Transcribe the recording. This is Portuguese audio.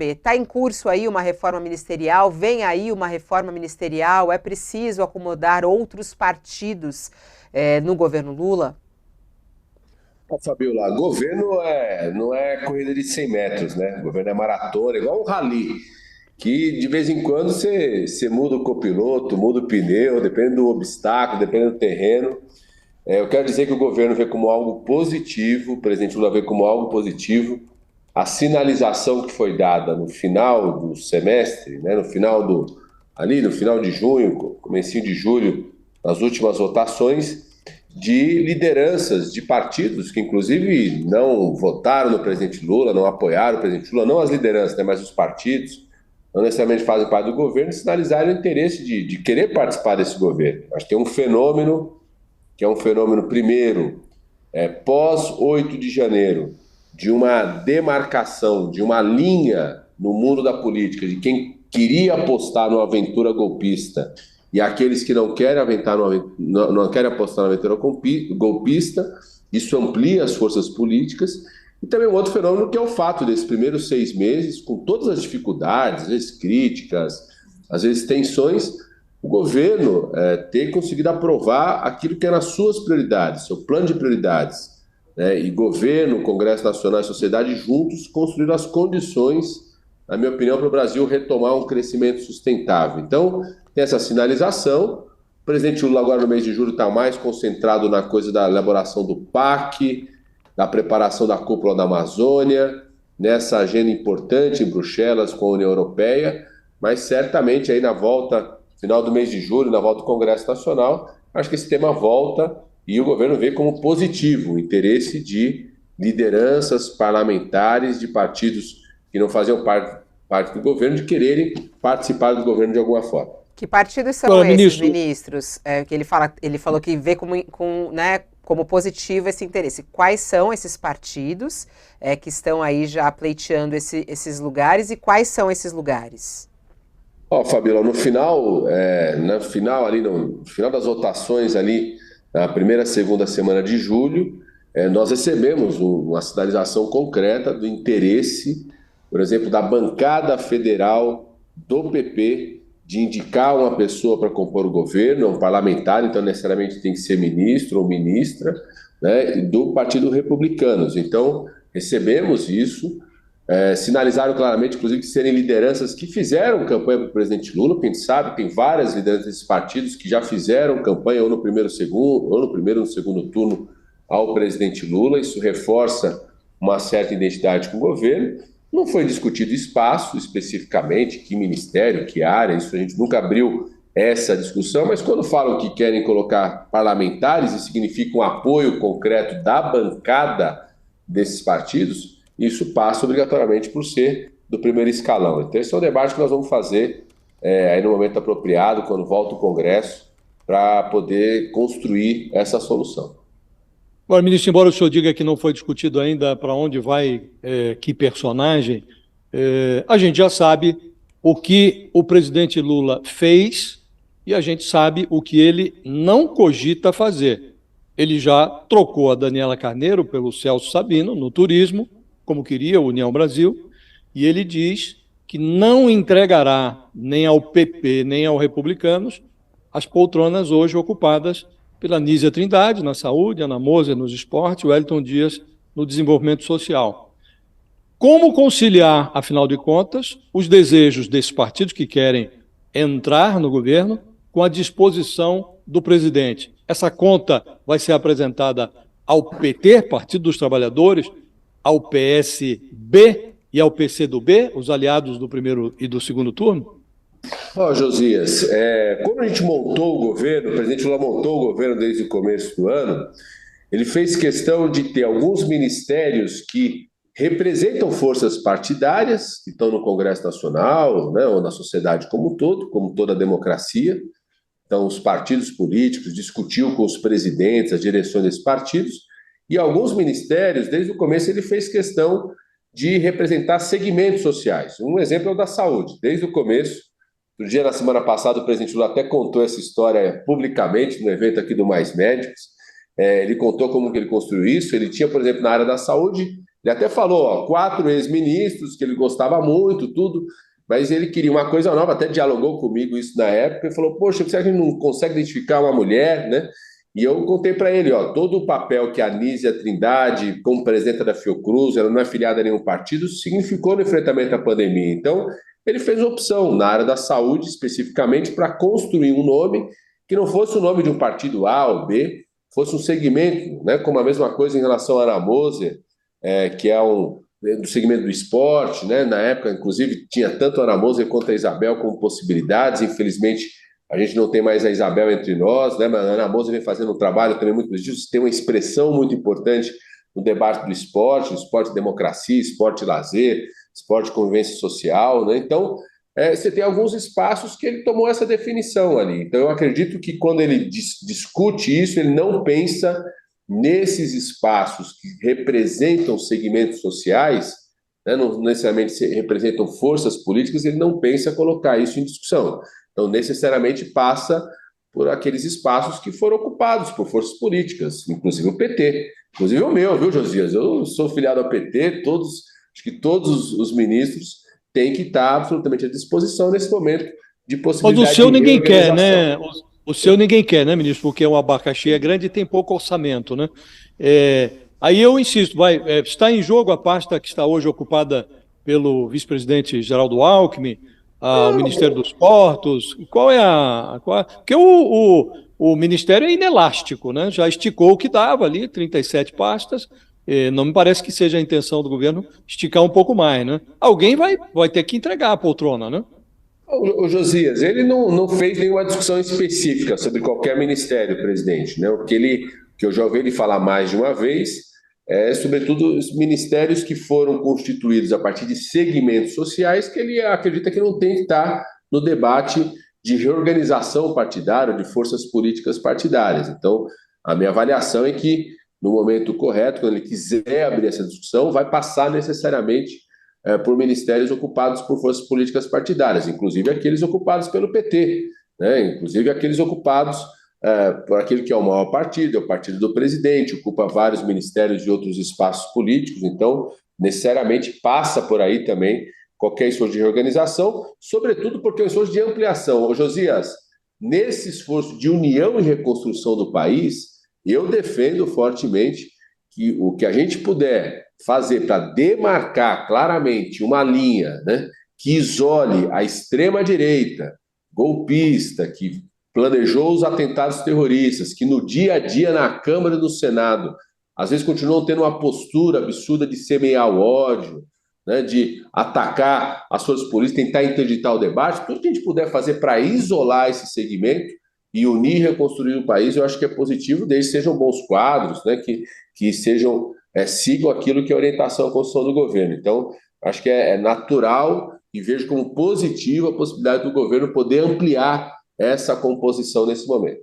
PP. Está em curso aí uma reforma ministerial? Vem aí uma reforma ministerial? É preciso acomodar outros partidos no governo Lula? Fabiola, governo não é corrida de 100 metros, né? Governo é maratona, igual um rally, que de vez em quando você muda o copiloto, muda o pneu, depende do obstáculo, depende do terreno. Eu quero dizer que o governo vê como algo positivo, o presidente Lula vê como algo positivo a sinalização que foi dada no final do semestre, né? No final de junho, comecinho de julho, nas últimas votações, de lideranças de partidos que, inclusive, não votaram no presidente Lula, não apoiaram o presidente Lula, não as lideranças, né, mas os partidos, não necessariamente fazem parte do governo, sinalizaram o interesse de querer participar desse governo. Acho que tem um fenômeno, que é um fenômeno, primeiro, pós 8 de janeiro, de uma demarcação, de uma linha no mundo da política, de quem queria apostar numa aventura golpista e aqueles que não querem, não querem apostar na aventura golpista. Isso amplia as forças políticas. E também um outro fenômeno que é o fato desses primeiros 6 meses, com todas as dificuldades, às vezes críticas, às vezes tensões, o governo ter conseguido aprovar aquilo que eram as suas prioridades, seu plano de prioridades, né? E governo, Congresso Nacional e sociedade juntos construíram as condições, na minha opinião, para o Brasil retomar um crescimento sustentável. Então, tem essa sinalização. O presidente Lula agora no mês de julho está mais concentrado na coisa da elaboração do PAC, da preparação da cúpula da Amazônia, nessa agenda importante em Bruxelas com a União Europeia, mas certamente aí na volta, final do mês de julho, na volta do Congresso Nacional, acho que esse tema volta e o governo vê como positivo o interesse de lideranças parlamentares de partidos que não faziam parte do governo, de quererem participar do governo de alguma forma. Que partidos são esses, ministros? Que ele falou que vê como positivo esse interesse. Quais são esses partidos que estão aí já pleiteando esses lugares e quais são esses lugares? Fabiola, no final das votações ali, na primeira, segunda semana de julho, nós recebemos uma sinalização concreta do interesse, por exemplo, da bancada federal do PP de indicar uma pessoa para compor o governo, um parlamentar, então necessariamente tem que ser ministro ou ministra, né, do Partido Republicanos. Então, recebemos isso, sinalizaram claramente, inclusive, que serem lideranças que fizeram campanha para o presidente Lula, porque a gente sabe que tem várias lideranças desses partidos que já fizeram campanha ou no primeiro ou no segundo turno ao presidente Lula. Isso reforça uma certa identidade com o governo. Não foi discutido espaço especificamente, que ministério, que área, isso a gente nunca abriu essa discussão, mas quando falam que querem colocar parlamentares, isso significa um apoio concreto da bancada desses partidos, isso passa obrigatoriamente por ser do primeiro escalão. Então esse é um debate que nós vamos fazer aí no momento apropriado, quando volta o Congresso, para poder construir essa solução. Agora, ministro, embora o senhor diga que não foi discutido ainda para onde vai, que personagem, a gente já sabe o que o presidente Lula fez e a gente sabe o que ele não cogita fazer. Ele já trocou a Daniela Carneiro pelo Celso Sabino no turismo, como queria a União Brasil, e ele diz que não entregará nem ao PP nem aos republicanos as poltronas hoje ocupadas pela Nízia Trindade, na saúde, Ana Moser nos esportes, o Wellington Dias no desenvolvimento social. Como conciliar, afinal de contas, os desejos desses partidos que querem entrar no governo com a disposição do presidente? Essa conta vai ser apresentada ao PT, Partido dos Trabalhadores, ao PSB e ao PCdoB, os aliados do primeiro e do segundo turno? Josias, quando a gente montou o governo, o presidente Lula montou o governo desde o começo do ano, ele fez questão de ter alguns ministérios que representam forças partidárias, que estão no Congresso Nacional, né, ou na sociedade como um todo, como toda a democracia. Então, os partidos políticos discutiam com os presidentes as direções desses partidos, e alguns ministérios, desde o começo, ele fez questão de representar segmentos sociais. Um exemplo é o da saúde. Desde o começo, no dia, na semana passada, o presidente Lula até contou essa história publicamente no evento aqui do Mais Médicos. Ele contou como que ele construiu isso. Ele tinha, por exemplo, na área da saúde, Ele até falou, ó, 4 ex-ministros que ele gostava muito, tudo, mas ele queria uma coisa nova, até dialogou comigo isso na época, e falou, poxa, será que a gente não consegue identificar uma mulher, né? E eu contei para ele, ó, todo o papel que a Anísia Trindade, como presidenta da Fiocruz, ela não é filiada a nenhum partido, significou no enfrentamento à pandemia. Então, ele fez a opção na área da saúde, especificamente, para construir um nome que não fosse o nome de um partido A ou B, fosse um segmento, né, como a mesma coisa em relação à Ana Moser, que é do segmento do esporte, né? Na época, inclusive, tinha tanto a Ana Moser quanto a Isabel como possibilidades. Infelizmente, a gente não tem mais a Isabel entre nós, né? Mas a Ana Moser vem fazendo um trabalho também muito positivo, tem uma expressão muito importante no debate do esporte democracia, esporte lazer, esporte convivência social, né? Então, você tem alguns espaços que ele tomou essa definição ali. Então, eu acredito que quando ele discute isso, ele não pensa nesses espaços que representam segmentos sociais, né, não necessariamente representam forças políticas, ele não pensa colocar isso em discussão. Então, necessariamente passa por aqueles espaços que foram ocupados por forças políticas, inclusive o PT, inclusive o meu, viu, Josias? Eu sou filiado ao PT, acho que todos os ministros têm que estar absolutamente à disposição nesse momento de possibilidade Mas o seu de ninguém quer, né? reorganização. O seu ninguém quer, né, ministro? Porque o abacaxi é grande e tem pouco orçamento, né? Aí eu insisto, está em jogo a pasta que está hoje ocupada pelo vice-presidente Geraldo Alckmin, o Ministério dos Portos. Porque o Ministério é inelástico, né? Já esticou o que dava ali, 37 pastas. Não me parece que seja a intenção do governo esticar um pouco mais, né? Alguém vai ter que entregar a poltrona, né? O Josias, ele não fez nenhuma discussão específica sobre qualquer ministério, presidente, né? Que eu já ouvi ele falar mais de uma vez sobretudo, os ministérios que foram constituídos a partir de segmentos sociais que ele acredita que não tem que estar no debate de reorganização partidária, de forças políticas partidárias. Então, a minha avaliação é que, no momento correto, quando ele quiser abrir essa discussão, vai passar necessariamente por ministérios ocupados por forças políticas partidárias, inclusive aqueles ocupados pelo PT, né? Inclusive aqueles ocupados por aquele que é o maior partido, é o partido do presidente, ocupa vários ministérios de outros espaços políticos, então necessariamente passa por aí também qualquer esforço de reorganização, sobretudo porque é um esforço de ampliação. Ô Josias, nesse esforço de união e reconstrução do país, eu defendo fortemente que o que a gente puder fazer para demarcar claramente uma linha, né, que isole a extrema-direita golpista, que planejou os atentados terroristas, que no dia a dia na Câmara e no Senado, às vezes continuam tendo uma postura absurda de semear o ódio, né, de atacar as forças políticas, tentar interditar o debate, tudo que a gente puder fazer para isolar esse segmento e unir e reconstruir o país, eu acho que é positivo, desde que sejam bons quadros, né, que sigam aquilo que é a orientação à construção do governo. Então, acho que é natural e vejo como positivo a possibilidade do governo poder ampliar essa composição nesse momento.